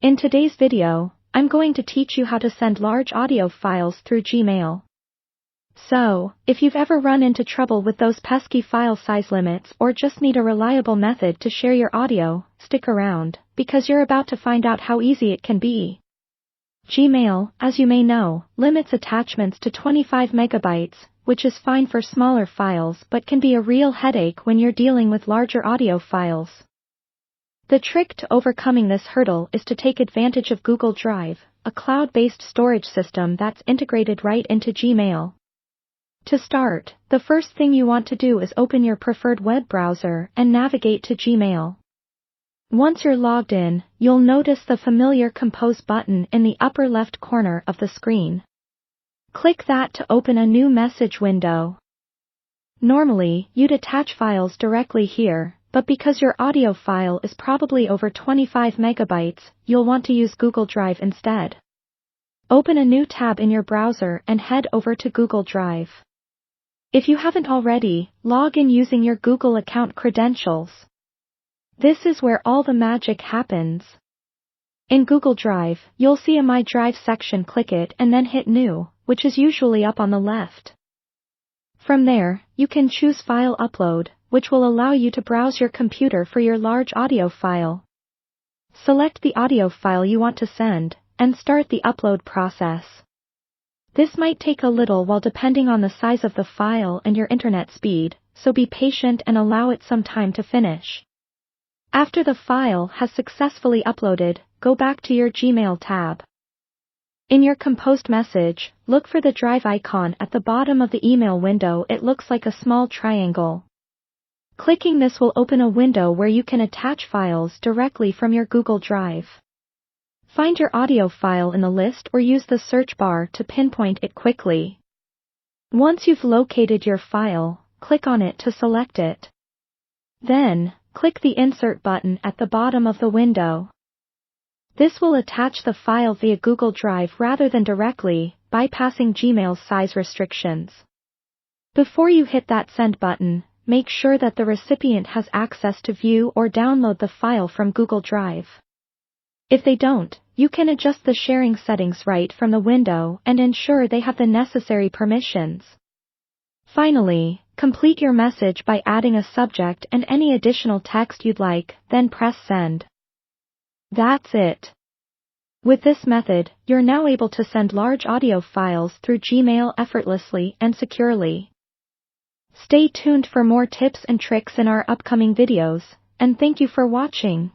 In today's video, I'm going to teach you how to send large audio files through Gmail. So, if you've ever run into trouble with those pesky file size limits or just need a reliable method to share your audio, stick around, because you're about to find out how easy it can be. Gmail, as you may know, limits attachments to 25 megabytes, which is fine for smaller files but can be a real headache when you're dealing with larger audio files. The trick to overcoming this hurdle is to take advantage of Google Drive, a cloud-based storage system that's integrated right into Gmail. To start, the first thing you want to do is open your preferred web browser and navigate to Gmail. Once you're logged in, you'll notice the familiar Compose button in the upper left corner of the screen. Click that to open a new message window. Normally, you'd attach files directly here, but because your audio file is probably over 25 megabytes, you'll want to use Google Drive instead. Open a new tab in your browser and head over to Google Drive. If you haven't already, log in using your Google account credentials. This is where all the magic happens. In Google Drive, you'll see a My Drive section. Click it and then hit New, which is usually up on the left. From there, you can choose File Upload, which will allow you to browse your computer for your large audio file. Select the audio file you want to send, and start the upload process. This might take a little while depending on the size of the file and your internet speed, so be patient and allow it some time to finish. After the file has successfully uploaded, go back to your Gmail tab. In your composed message, look for the Drive icon at the bottom of the email window. It looks like a small triangle. Clicking this will open a window where you can attach files directly from your Google Drive. Find your audio file in the list or use the search bar to pinpoint it quickly. Once you've located your file, click on it to select it. Then, click the Insert button at the bottom of the window. This will attach the file via Google Drive rather than directly, bypassing Gmail's size restrictions. Before you hit that Send button, make sure that the recipient has access to view or download the file from Google Drive. If they don't, you can adjust the sharing settings right from the window and ensure they have the necessary permissions. Finally, complete your message by adding a subject and any additional text you'd like, then press Send. That's it. With this method, you're now able to send large audio files through Gmail effortlessly and securely. Stay tuned for more tips and tricks in our upcoming videos, and thank you for watching.